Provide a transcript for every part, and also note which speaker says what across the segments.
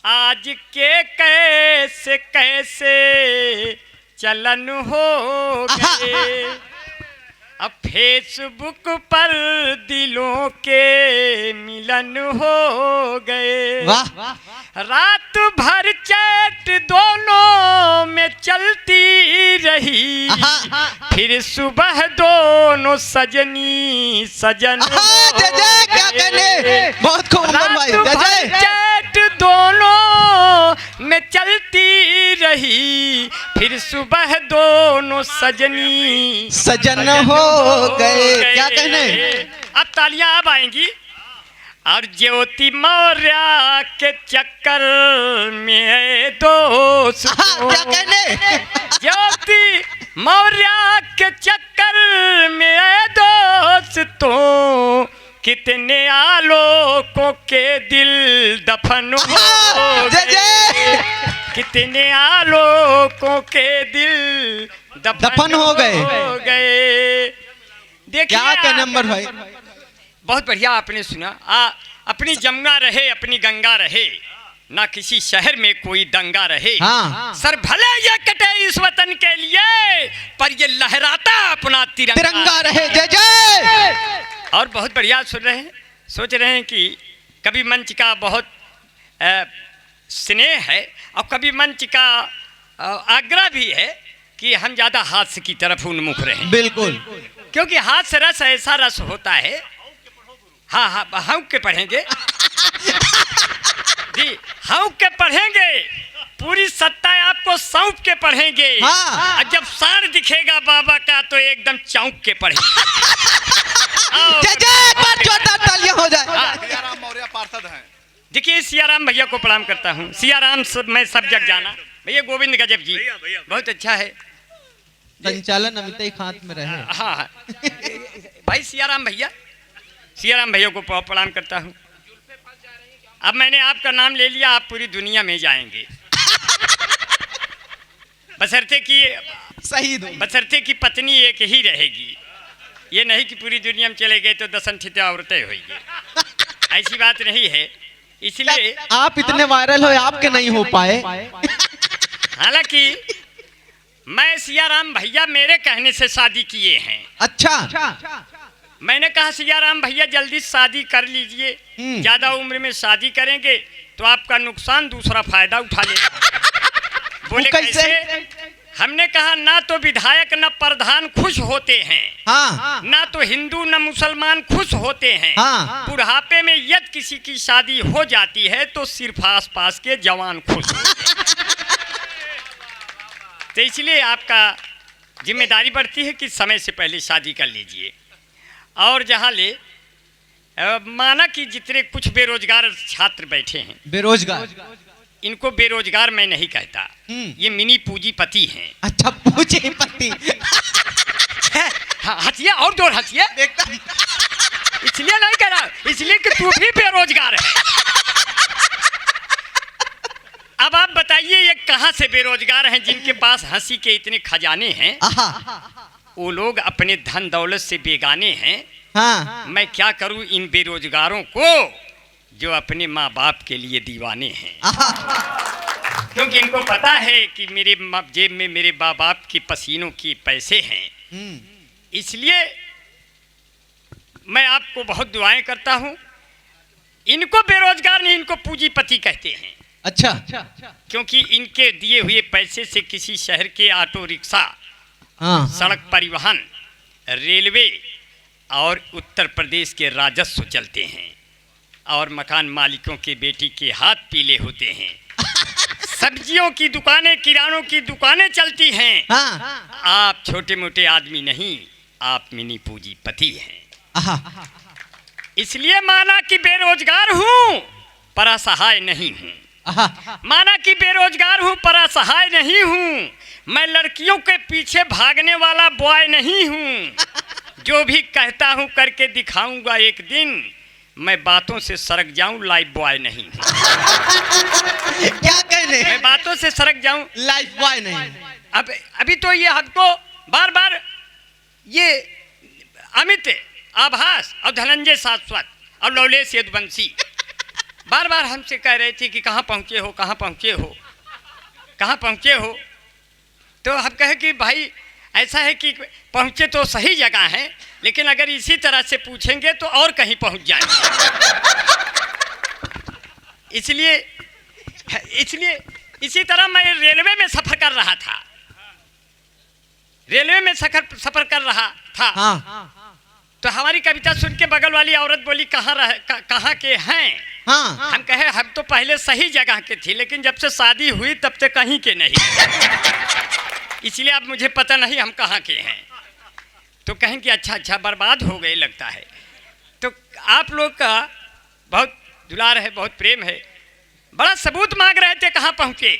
Speaker 1: आज के कैसे कैसे चलन हो गए, अब फेसबुक पर दिलों के मिलन हो गए।
Speaker 2: वाह
Speaker 1: रात भर चैट दोनों में चलती रही, फिर सुबह दोनों सजनी सजन
Speaker 2: जय जय, क्या कहने, बहुत खूब अमर भाई,
Speaker 1: रात
Speaker 2: जय
Speaker 1: भर
Speaker 2: जय।
Speaker 1: चैट दोनों में चलती रही, फिर सुबह दोनों सजनी
Speaker 2: सजन हो गए, क्या कहने।
Speaker 1: अब तालियां अब आएंगी। और ज्योति मौर्य के चक्कर में दोस्त,
Speaker 2: क्या कहने।
Speaker 1: ज्योति मौर्य के चक्कर में दोस्तों, कितने आलोकों के दिल दफन हो
Speaker 2: जय जय।
Speaker 1: कितने आलोकों के दिल दफन हो गए। देखिए
Speaker 2: क्या कहने अमर भाई,
Speaker 1: बहुत बढ़िया आपने सुना। अपनी जमुना रहे अपनी गंगा रहे, ना किसी शहर में कोई दंगा रहे।
Speaker 2: हाँ।
Speaker 1: सर भले ये कटे इस वतन के लिए, पर ये लहराता अपना
Speaker 2: तिरंगा रहे, जय जय।
Speaker 1: और बहुत बढ़िया सुन रहे हैं, सोच रहे हैं कि कभी मंच का बहुत स्नेह है और कभी मंच का आग्रह भी है कि हम ज़्यादा हास्य की तरफ उन्मुख रहें।
Speaker 2: बिल्कुल,
Speaker 1: क्योंकि हास्य रस ऐसा रस होता है। हाँ हाँ, हम के पढ़ेंगे जी, हम के पढ़ेंगे, पूरी सत्ता आपको सौंप के पढ़ेंगे।
Speaker 2: हाँ।
Speaker 1: और जब सार दिखेगा बाबा का तो एकदम चौंक के पढ़ेंगे।
Speaker 2: जय जय, एक बार जोरदार तालियां हो जाए।
Speaker 3: सियाराम मौर्य पार्षद हैं।
Speaker 1: देखिए सियाराम भैया को प्रणाम करता हूँ। सियाराम मैं सब जग जाना। भैया गोविंद गजब जी बहुत अच्छा है।
Speaker 2: संचालन अमिताभ खात में रहे।
Speaker 1: हाँ हाँ भाई सियाराम भैया को प्रणाम करता हूँ। अब मैंने आपका नाम ले लिया, आप पूरी दुनिया में जाएंगे। बशर्ते कि
Speaker 2: शहीद हो।
Speaker 1: बशर्ते की पत्नी एक ही रहेगी, ये नहीं कि पूरी दुनिया में चले गए तो 10 ठिते औरतें होंगी। ऐसी बात नहीं है। इसलिए
Speaker 2: आप इतने वायरल हो, आपके नहीं हो पाए।
Speaker 1: हालांकि मैं सियाराम भैया मेरे कहने से शादी किए हैं।
Speaker 2: अच्छा,
Speaker 1: मैंने कहा सियाराम भैया जल्दी शादी कर लीजिए, ज्यादा उम्र में शादी करेंगे तो आपका नुकसान, दूसरा फायदा उठा लेगा। बोले कैसे? हमने कहा ना तो विधायक न प्रधान खुश होते हैं,
Speaker 2: हाँ।
Speaker 1: ना तो हिंदू न मुसलमान खुश होते हैं।
Speaker 2: हाँ।
Speaker 1: बुढ़ापे में यदि किसी की शादी हो जाती है तो सिर्फ आस पास के जवान खुश होते हैं। तो इसलिए आपका जिम्मेदारी बढ़ती है कि समय से पहले शादी कर लीजिए। और जहाँ ले माना कि जितने कुछ बेरोजगार छात्र बैठे हैं,
Speaker 2: बेरोजगार,
Speaker 1: इनको बेरोजगार मैं नहीं कहता, ये मिनी पूंजीपति हैं।
Speaker 2: अच्छा, पूंजीपति।
Speaker 1: हाँ, हंसिए और दो हंसिए। इसलिए नहीं कह रहा, इसलिए कि तू भी बेरोजगार है। अब आप बताइए ये कहाँ से बेरोजगार हैं जिनके पास हंसी के इतने खजाने हैं? वो लोग अपने धन दौलत से बेगाने हैं।
Speaker 2: हाँ।
Speaker 1: मैं क्या करूं इन बेरोजगारों को जो अपने माँ बाप के लिए दीवाने हैं, क्योंकि इनको पता है कि मेरे जेब में मेरे माँ बाप के पसीनों के पैसे हैं। इसलिए मैं आपको बहुत दुआएं करता हूं। इनको बेरोजगार नहीं, इनको पूंजीपति कहते हैं।
Speaker 2: अच्छा,
Speaker 1: क्योंकि इनके दिए हुए पैसे से किसी शहर के ऑटो रिक्शा,
Speaker 2: हाँ।
Speaker 1: सड़क परिवहन, रेलवे और उत्तर प्रदेश के राजस्व चलते हैं और मकान मालिकों के बेटी के हाथ पीले होते हैं। सब्जियों की दुकानें, किरानों की दुकानें चलती हैं।
Speaker 2: हाँ।
Speaker 1: आप छोटे मोटे आदमी नहीं, आप मिनी पूंजीपति हैं। इसलिए माना कि बेरोजगार हूं पर असहाय नहीं हूं। माना कि बेरोजगार हूं पर असहाय नहीं हूं। मैं लड़कियों के पीछे भागने वाला बॉय नहीं हूं। जो भी कहता हूं करके दिखाऊंगा एक दिन। मैं बातों से सरक जाऊं, लाइफ बॉय नहीं हूं।
Speaker 2: क्या कहने?
Speaker 1: मैं बातों से सरक जाऊं,
Speaker 2: लाइफ बॉय नहीं।
Speaker 1: अब अभी तो ये हमको बार बार ये अमित आभास और धनंजय शाश्वत और लवलेश यदुवंशी बार बार हमसे कह रहे थे कि कहाँ पहुँचे हो, कहाँ पहुँचे हो, कहाँ पहुँचे हो। तो हम कहे कि भाई ऐसा है कि पहुँचे तो सही जगह है, लेकिन अगर इसी तरह से पूछेंगे तो और कहीं पहुँच जाएंगे। इसलिए इसी तरह मैं रेलवे में सफ़र कर रहा था, रेलवे में सफ़र कर रहा था।
Speaker 2: हाँ
Speaker 1: तो हमारी कविता सुन के बगल वाली औरत बोली कहाँ के हैं।
Speaker 2: हाँ
Speaker 1: हम कहे हम तो पहले सही जगह के थे, लेकिन जब से शादी हुई तब से कहीं के नहीं, इसलिए अब मुझे पता नहीं हम कहाँ के हैं। तो कहें कि अच्छा बर्बाद हो गए लगता है। तो आप लोग का बहुत दुलार है, बहुत प्रेम है, बड़ा सबूत मांग रहे थे कहाँ पहुँचे।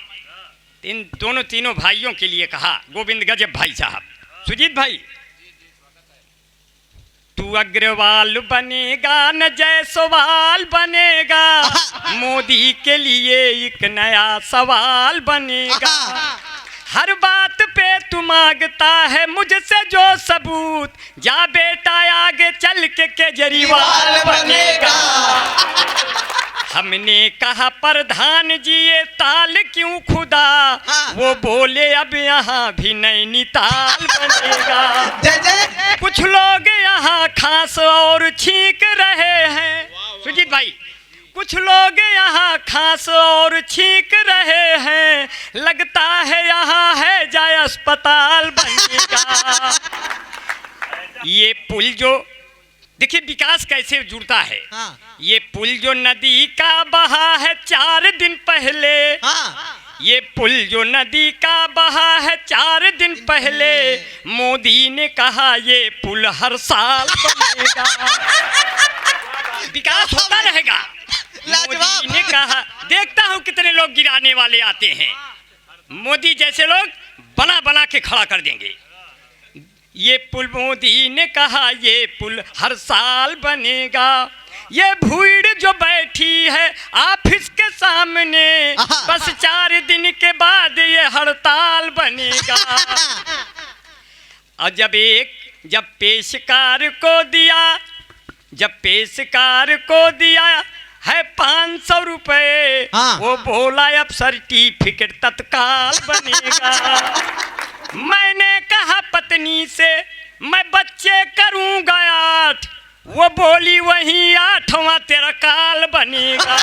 Speaker 1: तीनों भाइयों के लिए कहा, गोविंद गजब भाई साहब, सुजीत भाई, तू अग्रवाल बनेगा न जयसवाल बनेगा, मोदी के लिए एक नया सवाल बनेगा। हर बात पे तू मांगता है मुझसे जो सबूत, जा बेटा आगे चल के केजरीवाल बनेगा। हमने कहा प्रधान जी ये ताल क्यों खुदा, वो बोले अब यहाँ भी नैनीताल बनेगा। कुछ लोग यहाँ खांस और छींक रहे हैं, सुजीत भाई, कुछ लोग यहाँ खांस और छींक रहे हैं, लगता है यहाँ है जाए अस्पताल बनेगा। ये पुल जो देखिए विकास कैसे जुड़ता है। ये पुल जो नदी का बहा है 4 दिन पहले, ये पुल जो नदी का बहा है 4 दिन पहले, मोदी ने कहा ये पुल हर साल बनेगा। विकास होता रहेगा। मोदी ने कहा, देखता हूँ कितने लोग गिराने वाले आते हैं, मोदी जैसे लोग बना बना के खड़ा कर देंगे। ये पुल मोदी ने कहा ये पुल हर साल बनेगा। ये भीड़ जो बैठी है ऑफिस के सामने, बस 4 दिन के बाद ये हड़ताल बनेगा। और जब पेशकार को दिया है 500 रुपए, वो बोला अब सर्टिफिकेट तत्काल बनेगा। मैंने कहा पत्नी से मैं बच्चे करूंगा 8, वो बोली वही 8वां तेरा काल बनेगा।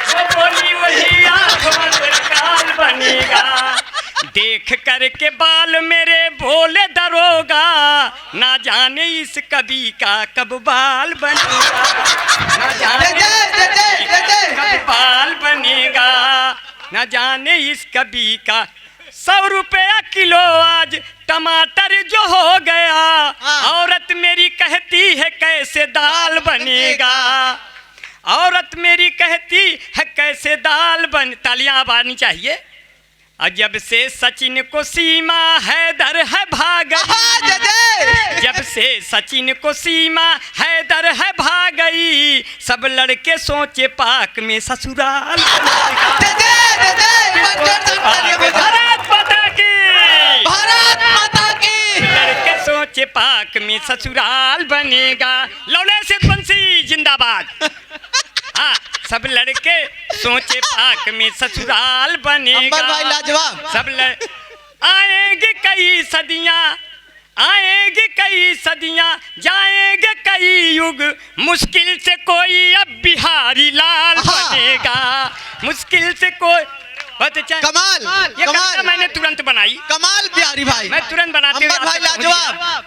Speaker 1: वो बोली वही 8वां तेरा काल बनेगा। देख करके बाल मेरे बोले दरोगा, ना जाने इस कवि का कब बाल बनेगा, ना जाने कब बाल बनेगा, ना जाने इस कवि का। 100 रुपया किलो आज टमाटर जो हो गया, औरत मेरी कहती है कैसे दाल बनेगा, औरत मेरी कहती है कैसे दाल बन। तालियां अब आनी चाहिए। और जब से सचिन को सीमा हैदर है भागई, जब से सचिन को सीमा हैदर है भागई, सब लड़के सोचे पाक में ससुराल बनेगा। भारत माता की, लड़के सोचे पाक में ससुराल बनेगा। लौले से बंसी जिंदाबाद। हाँ, सब लड़के सोचे पाक में ससुराल बनेगा।
Speaker 2: भाई लाजवाब।
Speaker 1: सब आएंगे कई सदियां, आएंगे कई सदियां, जाएंगे कई युग, मुश्किल से कोई अब बिहारी लाल बनेगा। मुश्किल से कोई बहुत अच्छा।
Speaker 2: कमाल,
Speaker 1: ये
Speaker 2: कमाल।
Speaker 1: मैंने तुरंत बनाई।
Speaker 2: कमाल बिहारी भाई,
Speaker 1: मैं तुरंत बनाते हुए
Speaker 2: भाई लाजवाब,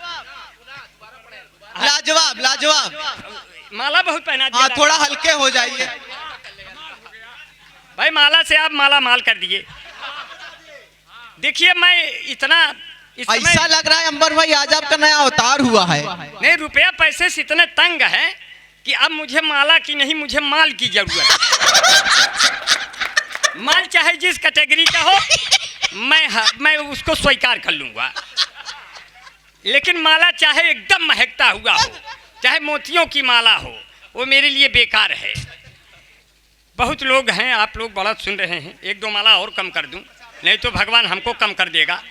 Speaker 2: लाजवाब, लाजवाब।
Speaker 1: माला बहुत पहना दिया।
Speaker 2: हाँ, थोड़ा हल्के हो जाइए
Speaker 1: भाई, माला से आप माला माल कर दिए। देखिए मैं इतना
Speaker 2: ऐसा लग रहा है अंबर भाई आज आपका नया अवतार हुआ है।
Speaker 1: नहीं, रुपया पैसे से इतने तंग है कि अब मुझे माला की नहीं, मुझे माल की जरूरत है। माल चाहे जिस कैटेगरी का हो, मैं उसको स्वीकार कर लूंगा, लेकिन माला चाहे एकदम महकता हुआ हो, चाहे मोतियों की माला हो, वो मेरे लिए बेकार है। बहुत लोग हैं, आप लोग बड़ा सुन रहे हैं, 1-2 माला और कम कर दूं, नहीं तो भगवान हमको कम कर देगा।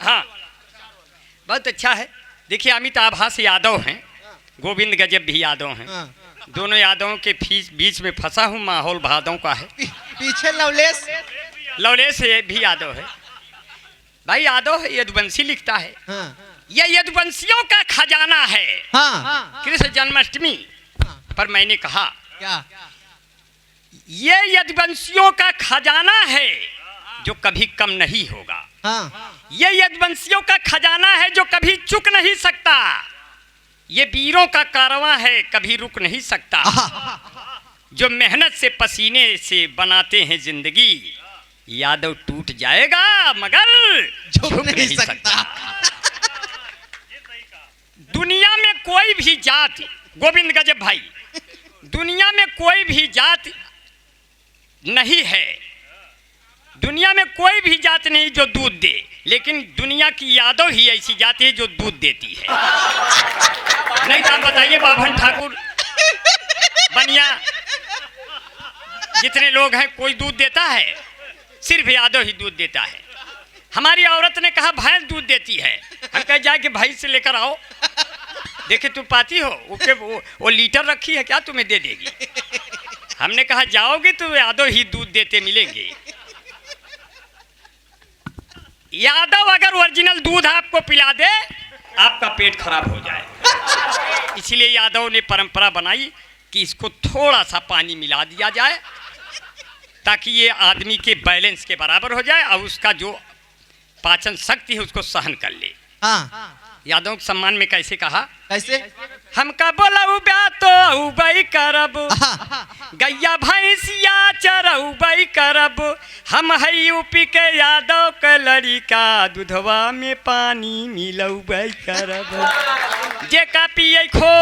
Speaker 1: हाँ, बहुत अच्छा है। देखिए अमित आभास यादव हैं, गोविंद गजब भी यादव हैं। दोनों यादवों के बीच में फंसा हूँ, माहौल भादों का है।
Speaker 2: पीछे लवलेश।
Speaker 1: लवलेश ये भी यादव है भाई, यादव है। यदुवंशी लिखता है,
Speaker 2: हाँ।
Speaker 1: यह यदुवंशियों का खजाना है।
Speaker 2: हाँ।
Speaker 1: कृष्ण जन्माष्टमी पर मैंने कहा
Speaker 2: क्या?
Speaker 1: ये यदुवंशियों का खजाना है जो कभी कम नहीं होगा।
Speaker 2: हाँ।
Speaker 1: ये यदुवंशियों का खजाना है जो कभी चुक नहीं सकता। ये वीरों का कारवां है, कभी रुक नहीं सकता। जो मेहनत से पसीने से बनाते हैं जिंदगी, यादव टूट जाएगा मगर झुक नहीं सकता। दुनिया में कोई भी जात, गोविंद गजब भाई, दुनिया में कोई भी जात नहीं है, दुनिया में कोई भी जात नहीं जो दूध दे, लेकिन दुनिया की यादव ही ऐसी जाति है जो दूध देती है। नहीं तो आप बताइए, बाभन ठाकुर, बनिया, जितने लोग हैं कोई दूध देता है? सिर्फ यादव ही दूध देता है। हमारी औरत ने कहा भैंस दूध देती है, हम कह जाए कि भैंस से लेकर आओ, देखे तुम पाती हो, वो लीटर रखी है क्या, तुम्हें दे देगी। हमने कहा जाओगे तो यादव ही दूध देते मिलेंगे। यादव अगर ओरिजिनल दूध आपको पिला दे, आपका पेट खराब हो जाए। इसलिए यादव ने परंपरा बनाई कि इसको थोड़ा सा पानी मिला दिया जाए ताकि ये आदमी के बैलेंस के बराबर हो जाए और उसका जो पाचन शक्ति है उसको सहन कर ले।
Speaker 2: हाँ।
Speaker 1: यादव के सम्मान में कैसे कहा?
Speaker 2: कैसे?
Speaker 1: हमका बोला ब्या तो उबई करब, गैया भैंसिया चरउबई करब, हम है यूपी के यादव के लड़िका, दूधवा में पानी मिलउबई करब। जे का पिए खो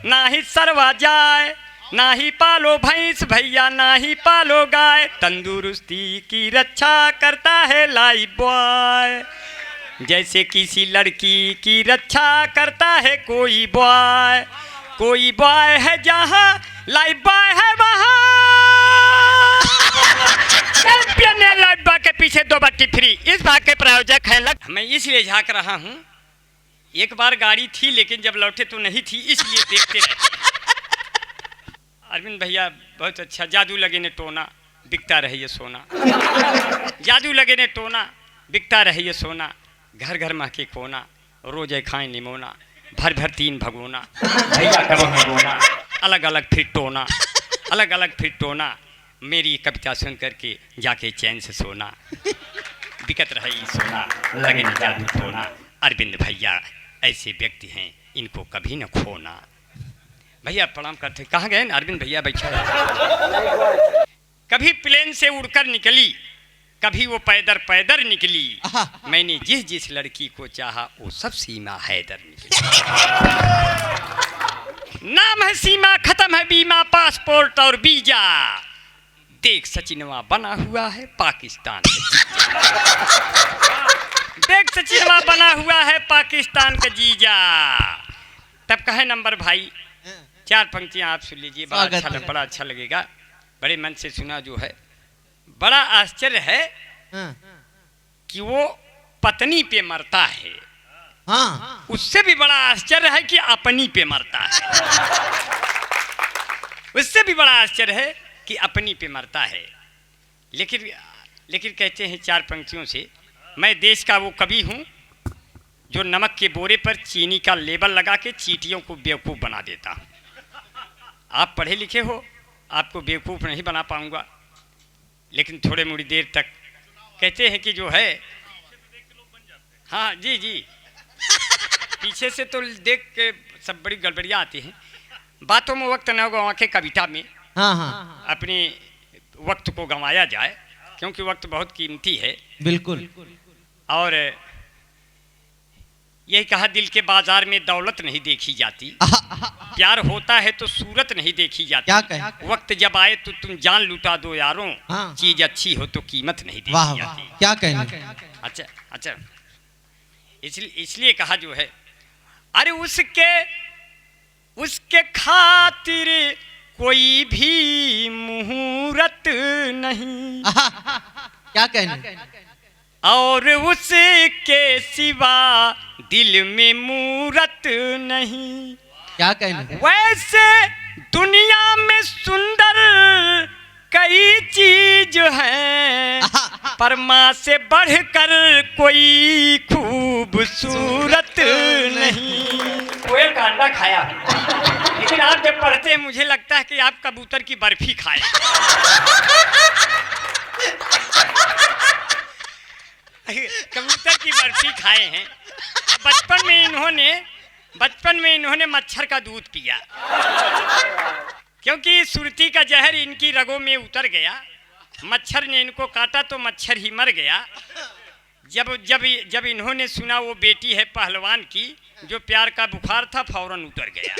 Speaker 1: नाही सरवा जाए, नाही पालो भैंस भैया नाही पालो गाय, तंदुरुस्ती की रक्षा करता है लाइफ बॉय, जैसे किसी लड़की की रक्षा करता है कोई बॉय। कोई बॉय है जहाँ लाइफ बॉय है वहाँ। चैंपियन है लाइफ बॉय के पीछे 2 बट्टी फ्री। इस भाग के प्रायोजक है लग। मैं इसलिए झांक रहा हूँ, एक बार गाड़ी थी लेकिन जब लौटे तो नहीं थी, इसलिए देखते रहते। अरविंद भैया बहुत अच्छा, जादू लगे ने टोना बिकता रहे ये सोना, जादू लगे ने टोना बिकता रहे ये सोना, घर घर महके कोना, रोजे खाएं निमोना, भर भर 3 भगोना, भैया कब भगोना, अलग अलग फिर टोना, अलग अलग फिर टोना, मेरी कविता सुन करके जाके चैन से सोना, बिकत रहे ये सोना, लगे न जादू टोना। अरविंद भैया ऐसे व्यक्ति हैं, इनको कभी न खोना। भैया प्रणाम करते। कहाँ गए अरविंद भैया? बैठा है। कभी प्लेन से उड़कर निकली, कभी वो पैदर निकली, मैंने जिस लड़की को चाहा वो सब सीमा हैदर निकली। नाम है सीमा, खत्म है बीमा, पासपोर्ट और वीजा, देख सचिनवा बना हुआ है पाकिस्तान। देख सचिनवा बना हुआ है पाकिस्तान का जीजा। तब कहे नंबर भाई, 4 पंक्तियां आप सुन लीजिए, बड़ा अच्छा लगेगा। बड़े मन से सुना जो है, बड़ा आश्चर्य है कि वो पत्नी पे मरता है।
Speaker 2: हाँ।
Speaker 1: उससे भी बड़ा आश्चर्य है कि अपनी पे मरता है। उससे भी बड़ा आश्चर्य है कि अपनी पे मरता है। लेकिन कहते हैं 4 पंक्तियों से, मैं देश का वो कवि हूँ जो नमक के बोरे पर चीनी का लेबल लगा के चींटियों को बेवकूफ़ बना देता हूँ। आप पढ़े लिखे हो, आपको बेवकूफ़ नहीं बना पाऊँगा, लेकिन थोड़े मोड़ी देर तक कहते हैं कि जो है, हाँ जी जी, पीछे से तो देख के सब बड़ी गड़बड़ियाँ आती हैं। बातों में वक्त न गंवा के कविता में
Speaker 2: हाँ।
Speaker 1: अपने वक्त को गंवाया जाए, क्योंकि वक्त बहुत कीमती है।
Speaker 2: बिल्कुल।
Speaker 1: और यही कहा, दिल के बाजार में दौलत नहीं देखी जाती, प्यार होता है तो सूरत नहीं देखी जाती।
Speaker 2: क्या कहे?
Speaker 1: वक्त जब आए तो तुम जान लुटा दो यारों,
Speaker 2: हाँ।
Speaker 1: चीज अच्छी हो तो कीमत नहीं देखी
Speaker 2: वाह
Speaker 1: जाती।
Speaker 2: वाह, क्या कहने?
Speaker 1: अच्छा, इसलिए कहा जो है, अरे उसके खातिर कोई भी मुहूर्त नहीं,
Speaker 2: क्या कहने?
Speaker 1: और उसके सिवा दिल में मूरत नहीं।
Speaker 2: क्या कहने?
Speaker 1: वैसे दुनिया में सुंदर कई चीज हैं, पर माँ से बढ़कर कोई खूबसूरत नहीं। कोयल का अंडा खाया है, लेकिन आप जब पढ़ते हैं मुझे लगता है कि आप कबूतर की बर्फी खाए। कबूतर की बर्फी खाए हैं। बचपन में इन्होंने मच्छर का दूध पिया, क्योंकि सुरती का जहर इनकी रगों में उतर गया। मच्छर ने इनको काटा तो मच्छर ही मर गया। जब इन्होंने सुना वो बेटी है पहलवान की, जो प्यार का बुखार था फौरन उतर गया।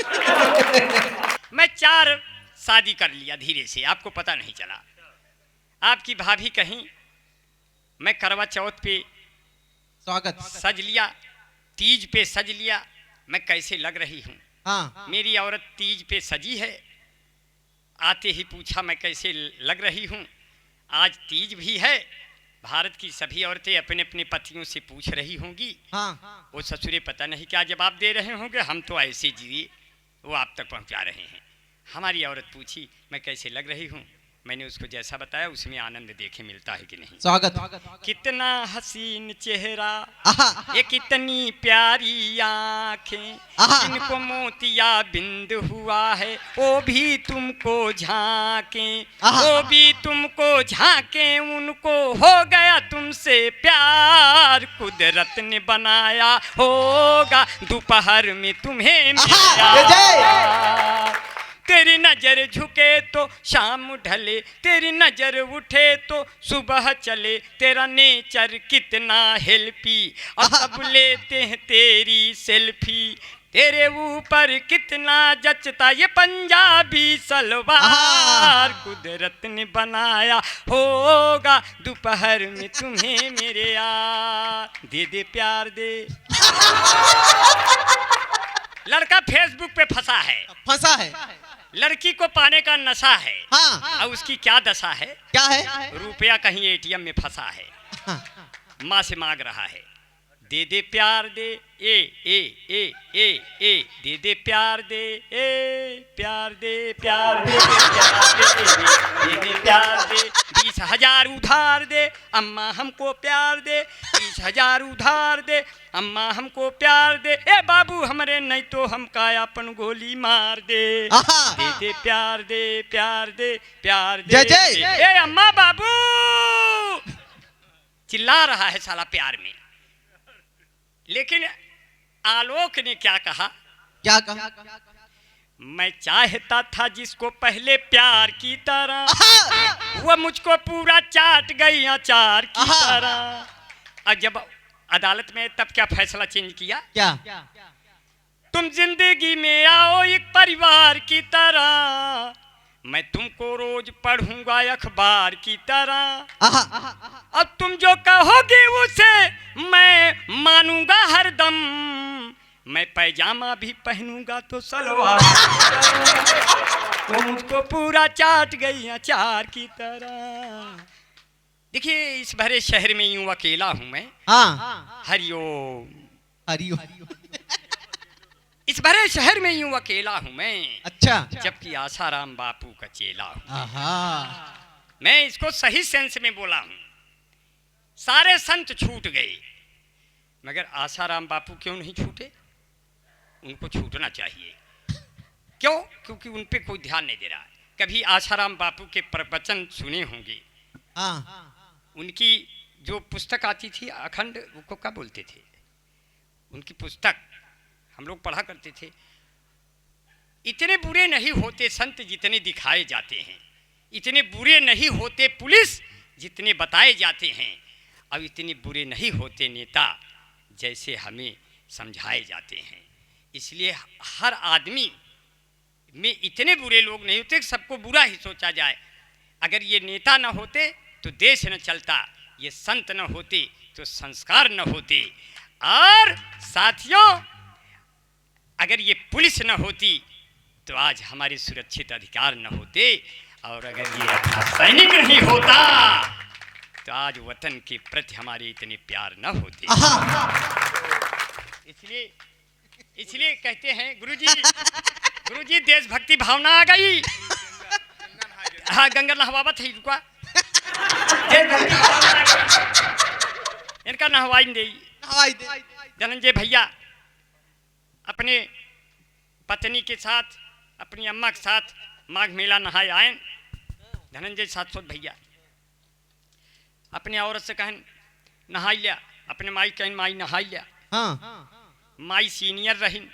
Speaker 1: मैं 4 शादी कर लिया धीरे से, आपको पता नहीं चला। आपकी भाभी कहीं, मैं करवा चौथ पे
Speaker 2: स्वागत
Speaker 1: सज लिया, तीज पे सज लिया। मैं कैसे लग रही हूँ?
Speaker 2: हाँ।
Speaker 1: मेरी औरत तीज पे सजी है, आते ही पूछा मैं कैसे लग रही हूँ। आज तीज भी है, भारत की सभी औरतें अपने अपने पतियों से पूछ रही होंगी।
Speaker 2: हाँ।
Speaker 1: वो ससुरे पता नहीं क्या जवाब दे रहे होंगे। हम तो ऐसे जिए वो आप तक पहुँचा रहे हैं। हमारी औरत पूछी मैं कैसे लग रही हूँ। मैंने उसको जैसा बताया उसमें आनंद देखे मिलता है कि नहीं।
Speaker 2: स्वागत।
Speaker 1: कितना हसीन चेहरा, ये कितनी प्यारी आँखें, इनको मोतिया बिंद हुआ है, वो भी तुमको झांकें, वो भी तुमको झांकें, उनको हो गया तुमसे प्यार, कुदरत ने बनाया होगा दोपहर में तुम्हें मिला। तेरी नजर झुके तो शाम ढले, तेरी नजर उठे तो सुबह चले, तेरा नेचर कितना हेल्पी, और सब लेते हैं तेरी सेल्फी, तेरे ऊपर कितना जचता ये पंजाबी सलवार, कुदरत ने बनाया होगा दोपहर में तुम्हें मेरे यार। दे दे प्यार दे। लड़का फेसबुक पे फंसा है, लड़की को पाने का नशा है।
Speaker 2: हाँ।
Speaker 1: और उसकी क्या दशा है?
Speaker 2: क्या है?
Speaker 1: रुपया कहीं एटीएम में फंसा है। माँ से मांग रहा है, दे दे प्यार दे, ए ए ए ए ए दे दे प्यार दे, ए प्यार दे, प्यार दे, प्यार दे, दे दे प्यार दे। 20,000 उधार दे, अम्मा हमको प्यार दे, 20,000 उधार दे, अम्मा हमको प्यार दे, ए बाबू हमरे नहीं तो हम कायापन गोली मार दे। दे दे प्यार दे, प्यार दे, प्यार दे, ए अम्मा बाबू। चिल्ला रहा है साला प्यार में। लेकिन आलोक ने क्या कहा?
Speaker 2: क्या कहा?
Speaker 1: मैं चाहता था जिसको पहले प्यार की तरह, वो मुझको पूरा चाट गई अचार की तरह। और जब अदालत में तब क्या फैसला चेंज किया?
Speaker 2: क्या?
Speaker 1: तुम जिंदगी में आओ एक परिवार की तरह, मैं तुमको रोज पढ़ूंगा अखबार की तरह, अब तुम जो कहोगे उसे मैं मानूंगा हरदम, मैं पैजामा भी पहनूंगा तो सलवार, तुम मुझको पूरा चाट गई अचार की तरह। देखिए इस भरे शहर में यूं अकेला हूं मैं। हरिओम
Speaker 2: हरिओम।
Speaker 1: इस भरे शहर में यूं अकेला हूं मैं।
Speaker 2: अच्छा।
Speaker 1: जबकि आसाराम बापू का चेला हूं।
Speaker 2: मैं
Speaker 1: इसको सही सेंस में बोला हूं। सारे संत छूट गए मगर आसाराम बापू क्यों नहीं छूटे? उनको छूटना चाहिए। क्यों? क्योंकि उन पे कोई ध्यान नहीं दे रहा। कभी आसाराम बापू के प्रवचन सुने होंगे। उनकी जो पुस्तक आती थी अखंड, वो क्या बोलते थे, उनकी पुस्तक हम लोग पढ़ा करते थे। इतने बुरे नहीं होते संत जितने दिखाए जाते हैं, इतने बुरे नहीं होते पुलिस जितने बताए जाते हैं, अब इतने बुरे नहीं होते नेता जैसे हमें समझाए जाते हैं। इसलिए हर आदमी में इतने बुरे लोग नहीं होते, सबको बुरा ही सोचा जाए। अगर ये नेता न होते तो देश न चलता, ये संत न होते तो संस्कार न होते, और साथियों अगर ये पुलिस न होती तो आज हमारे सुरक्षित अधिकार न होते, और अगर ये अपना सैनिक नहीं होता तो आज वतन के प्रति हमारे इतने प्यार न होते। इसलिए कहते हैं गुरुजी, गुरुजी देशभक्ति भावना आ गई। हाँ गंगा नहवावा थी रुका। देशभक्ति भावना आ गई। इनका नहवाई दे
Speaker 2: नहवाई दे।
Speaker 1: धनंजय भैया अपने पत्नी के साथ अपनी अम्मा के साथ माघ मेला नहाए आए। धनंजय साथसोत भैया अपने औरत से कहन नहाई लिया, अपने माई कहन माई नहाई लिया।
Speaker 2: हाँ
Speaker 1: माई सीनियर रहिन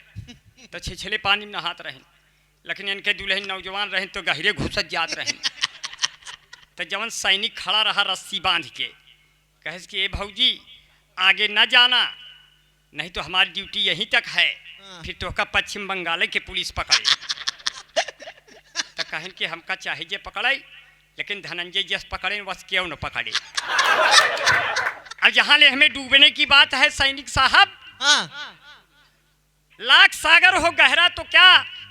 Speaker 1: तो छिछले पानी में नहात रहें, लेकिन इनके दुल्हन नौजवान रहें तो गहरे घुसत जात रहें। तो जवन सैनिक खड़ा रहा रस्सी बांध के कहे कि ए भौजी आगे न जाना, नहीं तो हमारी ड्यूटी यहीं तक है, फिर तो का पश्चिम बंगाल के पुलिस पकड़े। तो कहन कि हमका चाहे जे पकड़े, लेकिन धनंजय जस पकड़े बस क्यों न पकड़े। अब जहाँ ले हमें डूबने की बात है सैनिक साहब,
Speaker 2: हाँ
Speaker 1: लाख सागर हो गहरा तो क्या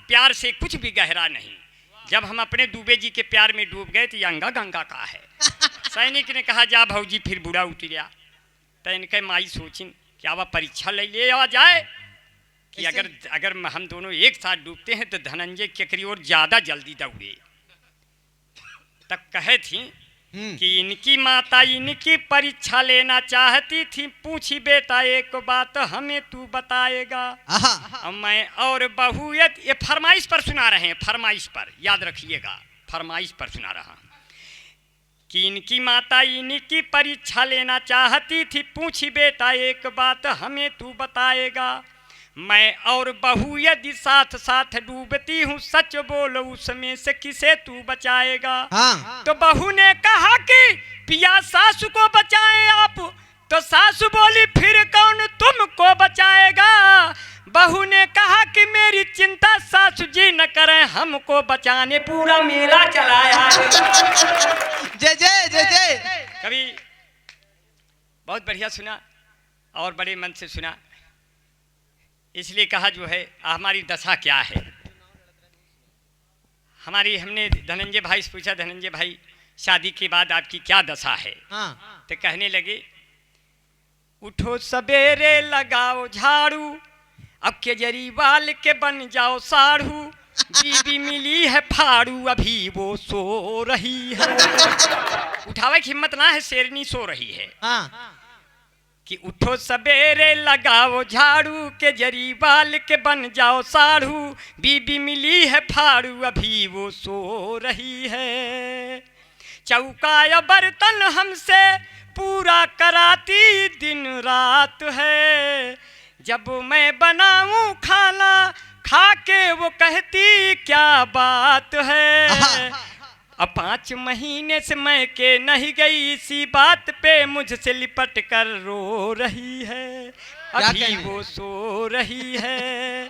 Speaker 1: प्यार से कुछ भी गहरा नहीं। जब हम अपने डूबे जी के प्यार में डूब गए तो यंगा गंगा का है। सैनिक ने कहा जा भौजी फिर बुरा उतरिया। तो इनके माई सोचिन क्या वह परीक्षा ले आ जाए कि अगर हम दोनों एक साथ डूबते हैं तो धनंजय केकरी और ज्यादा जल्दी दौड़े। तब कहे थी कि इनकी माता इनकी परीक्षा लेना चाहती थी, पूछी बेटा एक बात हमें तू बताएगा। मैं और बहू ये फरमाइश पर सुना रहे हैं, फरमाइश पर याद रखिएगा, फरमाइश पर सुना रहा हूं कि इनकी माता इनकी परीक्षा लेना चाहती थी, पूछी बेटा एक बात हमें तू बताएगा। मैं और बहू यदि साथ साथ डूबती हूँ, सच बोलो उसमें से किसे तू बचाएगा।
Speaker 2: हाँ।
Speaker 1: तो बहू ने कहा कि पिया सासू को बचाएं आप, तो सासू बोली फिर कौन तुमको बचाएगा। बहू ने कहा कि मेरी चिंता सासू जी न करें, हमको बचाने पूरा मेला चलाया।
Speaker 2: जय जय जय जय।
Speaker 1: कभी बहुत बढ़िया सुना और बड़े मन से सुना, इसलिए कहा जो है हमारी दशा क्या है। हमने धनंजय भाई से पूछा, धनंजय भाई शादी के बाद आपकी क्या दशा है।
Speaker 2: हाँ।
Speaker 1: तो कहने लगे उठो सवेरे लगाओ झाड़ू, अब केजरीवाल के बन जाओ साढ़ू, बीबी मिली है फाड़ू अभी वो सो रही है। उठावे की हिम्मत ना है, शेरनी सो रही है।
Speaker 2: हाँ।
Speaker 1: कि उठो सवेरे लगाओ झाड़ू, केजरीवाल के बन जाओ साढ़ू, बीबी मिली है फाड़ू अभी वो सो रही है। चौका या बर्तन हमसे पूरा कराती दिन रात है, जब मैं बनाऊं खाना खा के वो कहती क्या बात है। अब 5 महीने से मैं के नहीं गई, इसी बात पे मुझसे लिपट कर रो रही है, अभी वो सो रही है।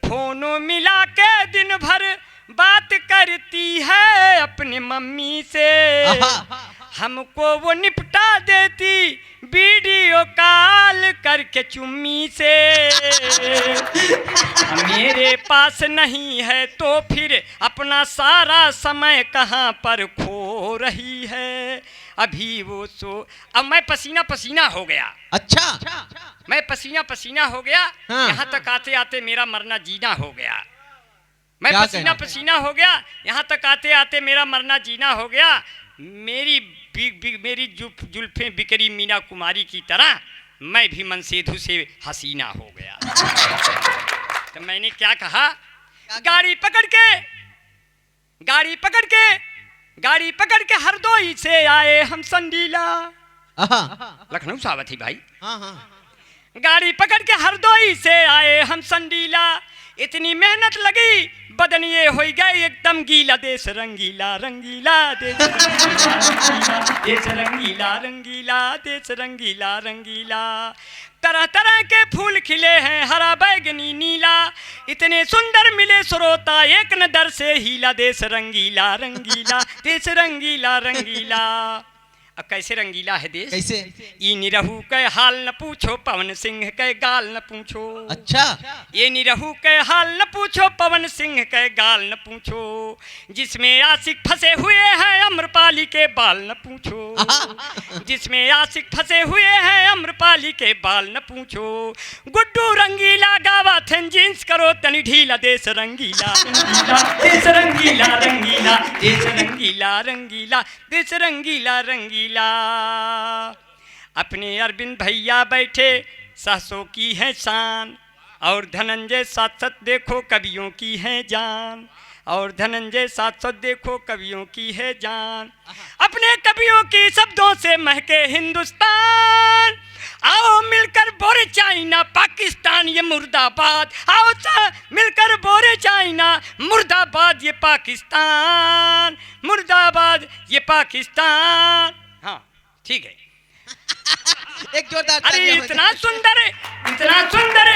Speaker 1: फोनो मिला के दिन भर बात करती है अपनी मम्मी से, हमको वो निपटा देती वीडियो कॉल करके चुम्मी से। मेरे पास नहीं है तो फिर अपना सारा समय कहाँ पर खो रही है, अभी वो सो। अब मैं पसीना पसीना हो गया।
Speaker 2: अच्छा।
Speaker 1: मैं पसीना पसीना हो गया।
Speaker 2: हाँ।
Speaker 1: यहाँ तक आते आते मेरा मरना जीना हो गया। मैं पसीना पसीना हो गया, यहाँ तक आते आते मेरा मरना जीना हो गया। मेरी जुल्फें बिकरी मीना कुमारी की तरह मैं भी मनसेधु से हसीना हो गया। तो मैंने क्या कहा, गाड़ी पकड़ के हरदोई से आए हम संडीला। लखनऊ सावथी भाई। गाड़ी पकड़ के हरदोई से आए हम संडीला, इतनी मेहनत लगी बदन ये हो गए एकदम गीला। देश रंगीला रंगीला देश रंगीला रंगीला देश रंगीला रंगीला, तरह तरह के फूल खिले हैं हरा बैगनी नीला, इतने सुंदर मिले श्रोता एक नजर से हीला। देश रंगीला रंगीला देश रंगीला रंगीला। अब कैसे रंगीला है देश,
Speaker 2: कैसे?
Speaker 1: ये निरहू के हाल न पूछो, पवन सिंह के गाल न पूछो।
Speaker 2: अच्छा,
Speaker 1: ये निरहू के हाल न पूछो, पवन सिंह के गाल न पूछो, जिसमें आशिक फंसे हुए हैं अम्रपाली के बाल न पूछो, जिसमें आशिक फंसे हुए हैं अम्रपाली के बाल न पूछो। गुड्डू रंगीला गावा थे जींस करो तनी ढीला, देश रंगीला देश रंगीला रंगीला, देश रंगीला रंगीला, देश रंगीला रंगीला। अपने अरविंद भैया बैठे सासों की है शान, और धनंजय साथ साथ देखो कवियों की है जान, और धनंजय साथ साथ देखो कवियों की है जान। अपने कवियों की शब्दों से महके हिंदुस्तान, आओ मिलकर बोरे चाइना पाकिस्तान ये मुर्दाबाद, आओ मिलकर बोरे चाइना मुर्दाबाद ये पाकिस्तान, मुर्दाबाद ये पाकिस्तान। हाँ ठीक है।
Speaker 2: एक जोरदार
Speaker 1: अरे
Speaker 2: तालियां हो
Speaker 1: इतना सुंदर, इतना सुंदर,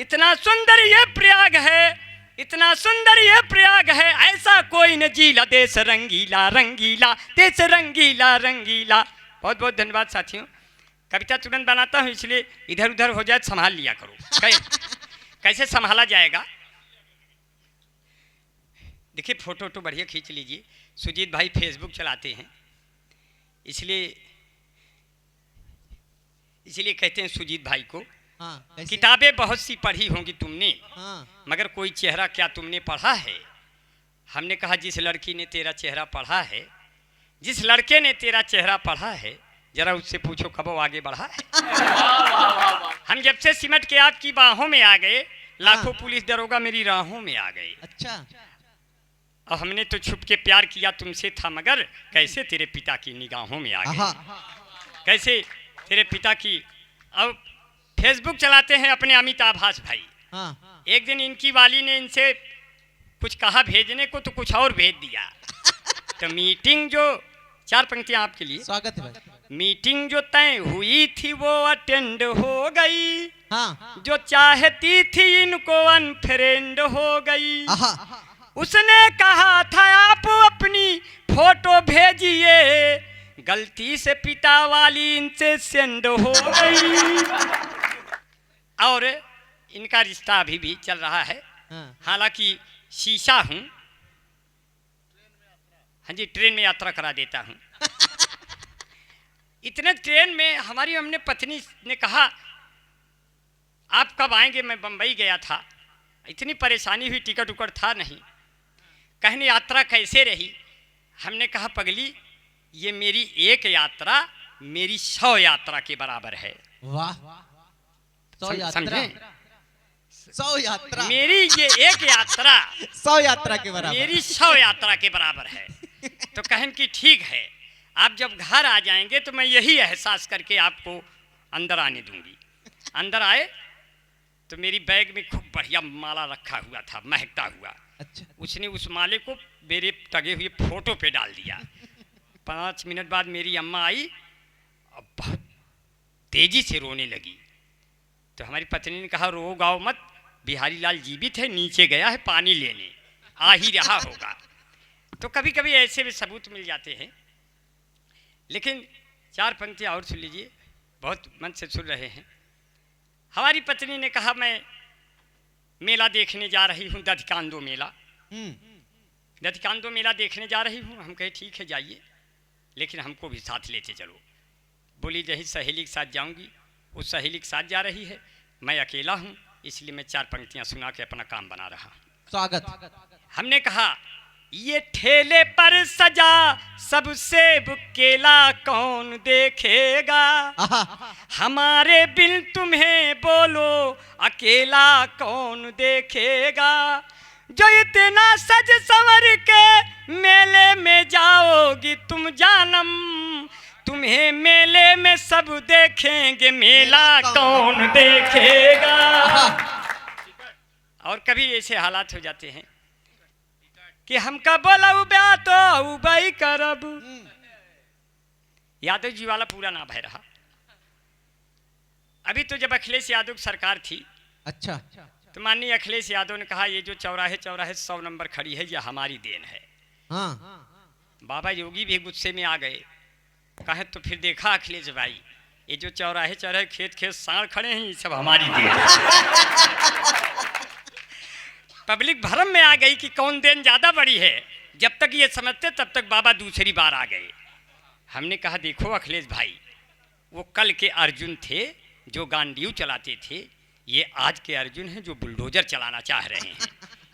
Speaker 1: इतना सुंदर ये प्रयाग है, इतना सुंदर ये प्रयाग है, ऐसा कोई न जीला, देश रंगीला रंगीला, देश रंगीला रंगीला। बहुत बहुत धन्यवाद साथियों। कविता तुरंत बनाता हूँ इसलिए इधर उधर हो जाए संभाल लिया करो। कैसे संभाला जाएगा? देखिए फोटो तो बढ़िया खींच लीजिए। सुजीत भाई फेसबुक चलाते हैं, इसलिए कहते हैं सुजीत भाई को।
Speaker 2: हाँ,
Speaker 1: किताबें बहुत सी पढ़ी होंगी तुमने,
Speaker 2: हाँ,
Speaker 1: मगर कोई चेहरा क्या तुमने पढ़ा है? हमने कहा जिस लड़की ने तेरा चेहरा पढ़ा है, जिस लड़के ने तेरा चेहरा पढ़ा है, जरा उससे पूछो कब वो आगे बढ़ा है। हम जब से सिमट के आपकी बाहों में आ गए, लाखों पुलिस दरोगा मेरी राहों में आ गए।
Speaker 2: अच्छा,
Speaker 1: और हमने तो छुप के प्यार किया तुमसे था, मगर कैसे तेरे पिता की निगाहों में आ गए, कैसे तेरे पिता की। अब फेसबुक चलाते हैं अपने अमिताभ भाई।
Speaker 2: हाँ,
Speaker 1: एक दिन इनकी वाली ने इनसे कुछ कहा भेजने को, तो कुछ और भेज दिया। तो मीटिंग जो, 4 पंक्तियां आपके लिए।
Speaker 2: स्वागत है भाई।
Speaker 1: मीटिंग जो तय हुई थी वो अटेंड हो गई,
Speaker 2: हाँ,
Speaker 1: जो चाहती थी इनको अनफ्रेंड हो गई। उसने कहा था आप अपनी फोटो भेजिए, गलती से पिता वाली इनसे सेंड हो गई। और इनका रिश्ता अभी भी चल रहा है। हालांकि शीशा हूं, हाँ जी, ट्रेन में यात्रा करा देता हूं। इतने ट्रेन में हमारी हमने पत्नी ने कहा आप कब आएंगे? मैं बंबई गया था, इतनी परेशानी हुई, टिकट उकट था नहीं। कहने यात्रा कैसे रही? हमने कहा पगली ये मेरी एक यात्रा मेरी 100 यात्रा के बराबर है।
Speaker 2: वाह, 100 यात्रा, 100 यात्रा,
Speaker 1: मेरी ये एक यात्रा
Speaker 2: 100 यात्रा के बराबर,
Speaker 1: मेरी 100 यात्रा के बराबर है। तो कहन कि ठीक है, आप जब घर आ जाएंगे तो मैं यही एहसास करके आपको अंदर आने दूंगी। अंदर आए तो मेरी बैग में खूब बढ़िया माला रखा हुआ था, महकता हुआ।
Speaker 2: अच्छा,
Speaker 1: उसने उस माले को मेरे टंगे हुए फोटो पे डाल दिया। 5 मिनट बाद मेरी अम्मा आई और बहुत तेजी से रोने लगी। तो हमारी पत्नी ने कहा रो गाओ मत, बिहारी लाल जीवित है, नीचे गया है पानी लेने, आ ही रहा होगा। तो कभी कभी ऐसे भी सबूत मिल जाते हैं। लेकिन 4 पंक्तियाँ और सुन लीजिए, बहुत मन से सुन रहे हैं। हमारी पत्नी ने कहा मैं मेला देखने जा रही हूँ, दधिकांदो मेला, दधिकांदो मेला देखने जा रही हूँ। हम कहे ठीक है जाइए, लेकिन हमको भी साथ लेते चलो। बोली यही सहेली के साथ जाऊँगी, उस सहेली के साथ जा रही है, मैं अकेला हूँ, इसलिए मैं 4 पंक्तियाँ सुना के अपना काम बना रहा हूँ।
Speaker 2: स्वागत।
Speaker 1: हमने कहा ये ठेले पर सजा सब सेब केला कौन देखेगा, हमारे बिन तुम्हें बोलो अकेला कौन देखेगा। जो इतना सज संवर के मेले में जाओगी तुम जानम, तुम्हें मेले में सब देखेंगे, मेला कौन देखेगा। और कभी ऐसे हालात हो जाते हैं कि हमका बोला ब्याह तो उबई करब। यादव जी वाला पूरा ना भय रहा। अभी तो जब अखिलेश यादव सरकार थी,
Speaker 2: अच्छा,
Speaker 1: तो माननीय अखिलेश यादव ने कहा ये जो चौराहे 100 नंबर खड़ी है ये हमारी देन है।
Speaker 2: हाँ,
Speaker 1: बाबा योगी भी गुस्से में आ गए कहे तो फिर देखा अखिलेश भाई, ये जो चौराहे चौराहे खेत खेत साड़ खड़े हैं, ये सब हमारी देन। पब्लिक भरम में आ गई कि कौन देन ज़्यादा बड़ी है। जब तक ये समझते तब तक बाबा दूसरी बार आ गए। हमने कहा देखो अखिलेश भाई, वो कल के अर्जुन थे जो गांडीव चलाते थे, ये आज के अर्जुन हैं जो बुलडोजर चलाना चाह रहे हैं।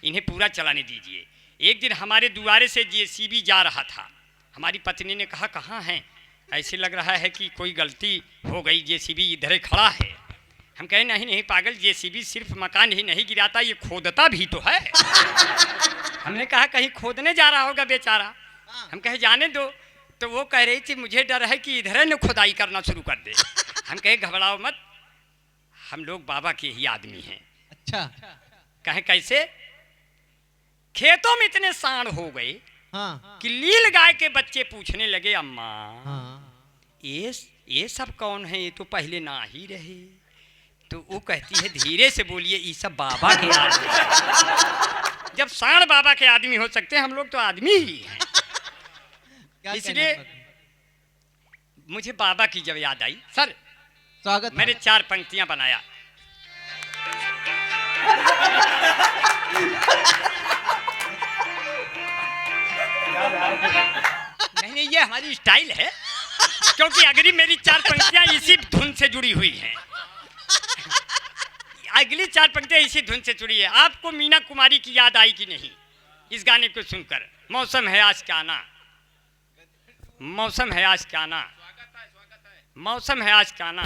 Speaker 1: इन्हें पूरा चलाने दीजिए। एक दिन हमारे दुआरे से जेसीबी जा रहा था। हमारी पत्नी ने कहा कहाँ हैं, ऐसे लग रहा है कि कोई गलती हो गई, जेसीबी इधर ही खड़ा है। हम कहे नहीं नहीं पागल, जेसीबी सिर्फ मकान ही नहीं गिराता, ये खोदता भी तो है। हमने कहा कहीं खोदने जा रहा होगा बेचारा। हम कहे जाने दो। तो वो कह रही थी मुझे डर है कि इधर न खुदाई करना शुरू कर दे। हम कहे घबराओ मत, हम लोग बाबा के ही आदमी हैं।
Speaker 2: अच्छा।
Speaker 1: कहे कैसे? खेतों में इतने सांड हो गए
Speaker 2: हाँ।
Speaker 1: कि लील गाय के बच्चे पूछने लगे अम्मा
Speaker 2: हाँ।
Speaker 1: ये सब कौन है, ये तो पहले ना ही रहे। तो वो कहती है धीरे से बोलिए, ये सब बाबा के आदमी। जब सांड बाबा के आदमी हो सकते हैं, हम लोग तो आदमी ही हैं। इसलिए मुझे बाबा की जब याद आई, सर
Speaker 2: स्वागत।
Speaker 1: मैंने 4 पंक्तियां बनाया। नहीं ये हमारी स्टाइल है, क्योंकि अगली मेरी 4 पंक्तियां इसी धुन से जुड़ी हुई हैं। अगली 4 पंक्तियां इसी धुन से जुड़ी है। आपको मीना कुमारी की याद आई कि नहीं इस गाने को सुनकर? मौसम है आज का आना, मौसम है आज का आना, मौसम है आज का आना,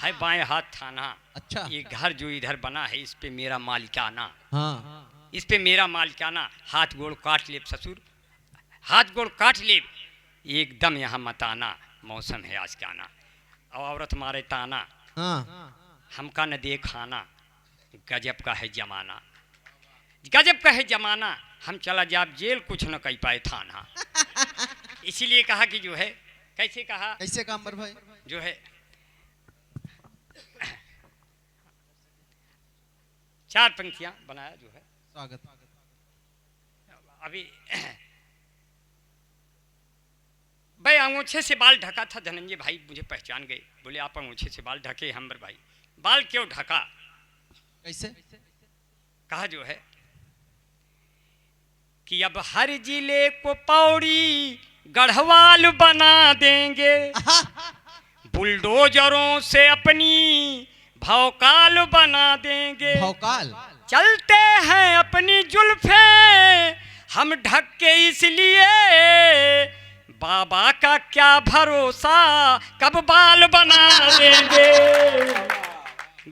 Speaker 1: है बाएं हाथ थाना।
Speaker 2: अच्छा।
Speaker 1: ये घर जो इधर बना है, इस पे मेरा मालिकाना।
Speaker 2: हाँ।
Speaker 1: इस पे मेरा मालिकाना। हाथ गोड़ काट ले ससुर, हाथ गोड़ काट ले, एकदम यहाँ मत आना। मौसम है आज का आना। और औरत मारे ताना,
Speaker 2: हाँ।
Speaker 1: हमका न दे खाना। गजब का है जमाना, गजब का है जमाना। हम चला जाब जेल, कुछ न कह पाए थाना। इसीलिए कहा कि जो है, कैसे कहा,
Speaker 2: कैसे काम पर भाई,
Speaker 1: जो है 4 पंक्तियां बनाया जो है।
Speaker 2: स्वागत।
Speaker 1: अभी भाई अंगूछे से बाल ढका था। धनंजय भाई मुझे पहचान गए, बोले आप अंगूछे से बाल ढके। हमर भाई बाल क्यों ढका?
Speaker 2: कैसे?
Speaker 1: कहा जो है कि अब हर जिले को पौड़ी गढ़वाल बना देंगे, बुलडोजरों से अपनी भौकाल बना देंगे।
Speaker 2: भौकाल?
Speaker 1: चलते हैं अपनी जुल्फे हम ढक के, इसलिए बाबा का क्या भरोसा कब बाल बना देंगे।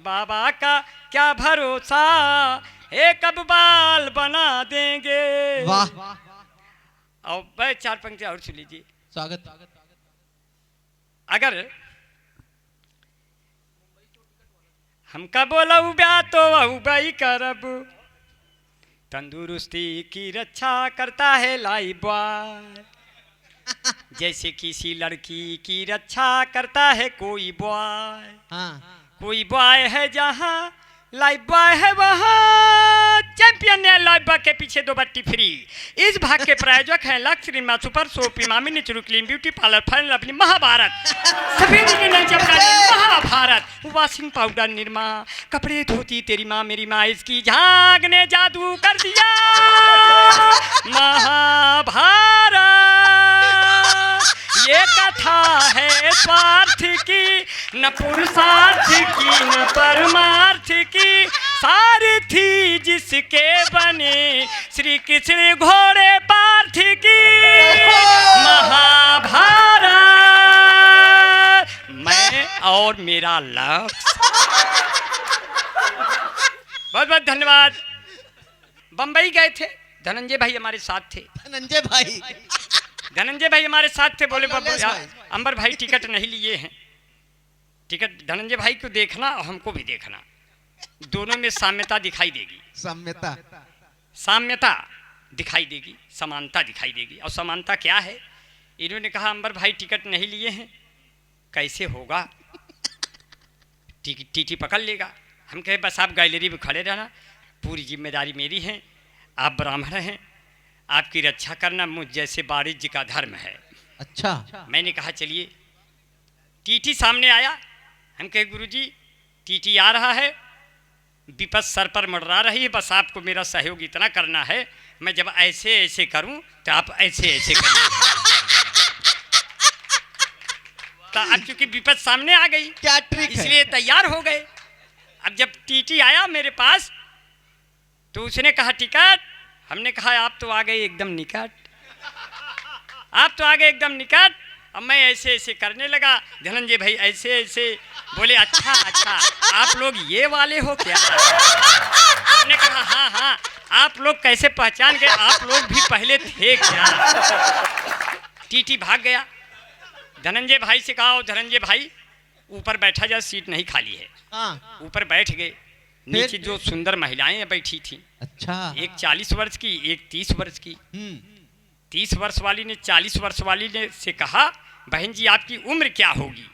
Speaker 1: बाबा का क्या भरोसा है कब बाल बना देंगे।
Speaker 2: वाह।
Speaker 1: और भाई 4 पंक्तियां और सुन लीजिए।
Speaker 2: स्वागत।
Speaker 1: अगर हमका बोला ब्या तो भाई करब, तंदुरुस्ती की रक्षा करता है लाइफ बॉय, जैसे किसी लड़की की रक्षा करता है कोई बॉय।
Speaker 2: हाँ।
Speaker 1: कोई बॉय है जहाँ लाइफ बॉय है वहाँ, चैंपियन है लाइफ बॉय के पीछे 2 बट्टी फ्री। इस भाग के प्रायोजक हैं लक्ष्य Rima super soap, Emami natural clean beauty parlour, fan अपनी महाभारत, सफेद की नहीं चमकाने महाभारत, वॉशिंग पाउडर निरमा, कपड़े धोती तेरी माँ मेरी माँ, इसकी झाग ने जादू कर दिया महाभारत। ये कथा है स्वार्थ की, न पुरुषार्थ की, न परमार्थ की, सारथी जिसके बने श्री कृष्ण घोड़े पार्थ की महाभारत। मैं और मेरा लक्ष्य। बहुत बहुत धन्यवाद। बंबई गए थे, धनंजय भाई हमारे साथ थे।
Speaker 2: धनंजय भाई,
Speaker 1: धनंजय भाई हमारे साथ थे। बोले बाबू
Speaker 2: भाई।
Speaker 1: अंबर भाई टिकट नहीं लिए हैं। टिकट धनंजय भाई को देखना और हमको भी देखना, दोनों में साम्यता दिखाई देगी।
Speaker 2: साम्यता?
Speaker 1: साम्यता दिखाई देगी, समानता दिखाई देगी। और समानता क्या है? इन्होंने कहा अंबर भाई टिकट नहीं लिए हैं, कैसे होगा, टीटी पकड़ लेगा। हम कहे बस आप गैलरी में खड़े रहना, पूरी जिम्मेदारी मेरी है, आप ब्राह्मण हैं, आपकी रक्षा करना मुझ जैसे वारिस जी का धर्म है।
Speaker 2: अच्छा।
Speaker 1: मैंने कहा चलिए टीटी सामने आया। हम कहे गुरुजी टीटी आ रहा है, विपद सर पर मंडरा रही है, बस आपको मेरा सहयोग इतना करना है, मैं जब ऐसे ऐसे करूं तो आप ऐसे ऐसे करिए। तो अब चूंकि विपद सामने आ गई,
Speaker 2: क्या ट्रिक है?
Speaker 1: इसलिए तैयार हो गए। अब जब टीटी आया मेरे पास तो उसने कहा टिकट। हमने कहा आप तो आ गए एकदम निकट, आप तो आ गए एकदम निकट। अब मैं ऐसे ऐसे करने लगा, धनंजय भाई ऐसे ऐसे बोले अच्छा अच्छा आप लोग ये वाले हो क्या? हमने कहा हाँ हाँ, आप लोग कैसे पहचान गए, आप लोग भी पहले थे क्या? टीटी भाग गया। धनंजय भाई से कहा धनंजय भाई ऊपर बैठा जा, सीट नहीं खाली है।
Speaker 2: हाँ।
Speaker 1: ऊपर बैठ गए। नीचे जो सुंदर महिलाएं बैठी थी,
Speaker 2: अच्छा।
Speaker 1: एक 40 वर्ष की, एक 30 वर्ष की। 30 वर्ष वाली ने 40 वर्ष वाली ने से कहा बहन जी आपकी उम्र क्या होगी?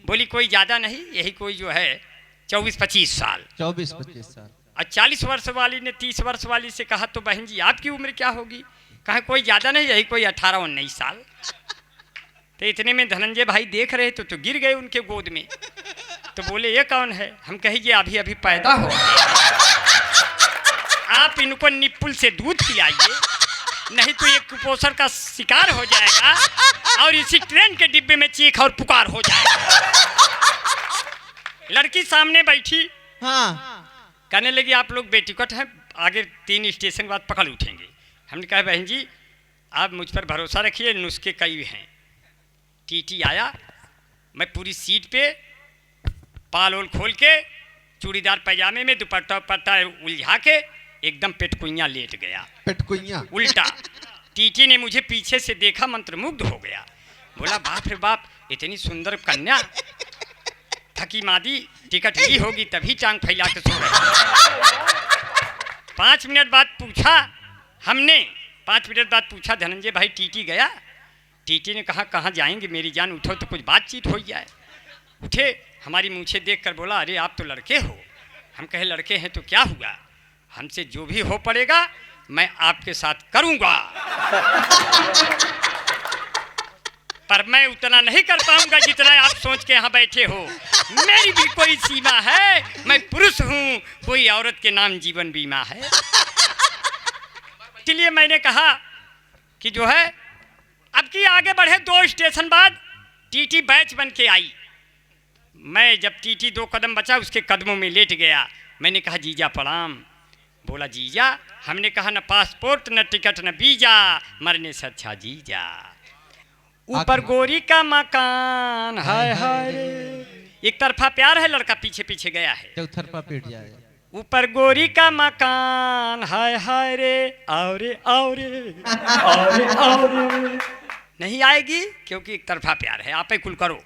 Speaker 1: बोली कोई ज़्यादा नहीं, यही कोई जो है 24-25 साल।
Speaker 2: 24-25 साल।
Speaker 1: और 40 वर्ष वाली ने 30 वर्ष वाली से कहा तो बहन जी आपकी उम्र क्या होगी? कहा कोई ज़्यादा नहीं, यही कोई 18-19 साल। तो इतने में धनंजय भाई देख रहे तो गिर गए उनके गोद में। तो बोले ये कौन है? हम कहे ये अभी अभी पैदा हो, आप इनको निप्पुल से दूध पिलाइए, नहीं तो ये कुपोषण का शिकार हो जाएगा और इसी ट्रेन के डिब्बे में चीख और पुकार हो जाएगा। लड़की सामने बैठी।
Speaker 2: हाँ।
Speaker 1: कहने लगी आप लोग बेटिकट हैं, आगे 3 स्टेशन बाद पकड़ उठेंगे। हमने कहा बहन जी आप मुझ पर भरोसा रखिए, नुस्खे कई हैं। टीटी आया, मैं पूरी सीट पे पाल ओल खोल के चूड़ीदार पैजामे में दुपट्टा पट्टा उलझा के एकदम पेटकुइयाँ लेट गया।
Speaker 2: पेटकुइयाँ
Speaker 1: उल्टा। टीटी ने मुझे पीछे से देखा, मंत्रमुग्ध हो गया। बोला बाप रे बाप इतनी सुंदर कन्या, थकी मादी टिकट ली होगी तभी टांग फैला के सो रही। 5 मिनट बाद पूछा हमने, 5 मिनट बाद पूछा धनंजय भाई टीटी गया? टीटी ने कहा कहाँ जाएंगे मेरी जान, उठो तो कुछ बातचीत हो जाए। उठे, हमारी मूछे देखकर बोला अरे आप तो लड़के हो। हम कहे लड़के हैं तो क्या हुआ, हमसे जो भी हो पड़ेगा मैं आपके साथ करूंगा, पर मैं उतना नहीं कर पाऊंगा जितना आप सोच के यहाँ बैठे हो। मेरी भी कोई सीमा है, मैं पुरुष हूँ, कोई औरत के नाम जीवन बीमा है। इसलिए मैंने कहा कि जो है अब की आगे बढ़े। 2 स्टेशन बाद टीटी बैच बन के आई। मैं जब टीटी 2 कदम बचा उसके कदमों में लेट गया। मैंने कहा जीजा प्रणाम। बोला जीजा? हमने कहा न पासपोर्ट न टिकट न वीजा, मरने से अच्छा जीजा। ऊपर गोरी का मकान हाय हाय, एक तरफा प्यार है, लड़का पीछे पीछे गया है,
Speaker 2: चौतरफा पीट जाए।
Speaker 1: ऊपर गोरी का मकान हाय हाय रे, औरे औरे औरे औरे। नहीं आएगी क्योंकि एक तरफा प्यार है, आप ही कुल करो।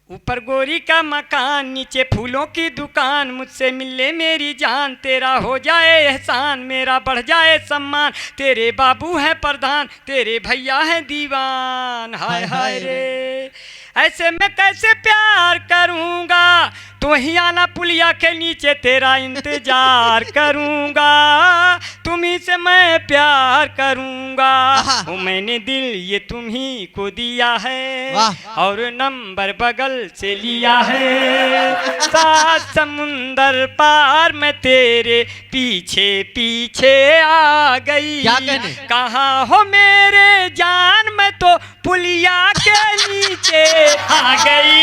Speaker 1: ऊपर गोरी का मकान नीचे फूलों की दुकान, मुझसे मिले मेरी जान, तेरा हो जाए एहसान, मेरा बढ़ जाए सम्मान, तेरे बाबू हैं प्रधान, तेरे भैया हैं दीवान हाय हाय रे। ऐसे मैं कैसे प्यार करूँगा, तो ही आना पुलिया के नीचे तेरा इंतजार करूँगा, तुम्ही से मैं प्यार करूँगा। वो मैंने दिल ये तुम्ही को दिया है और नंबर बगल से लिया है, 7 समुंदर पार मैं तेरे पीछे पीछे आ गई। कहाँ हो मेरे जान, मैं तो पुलिया के नीचे आ गई।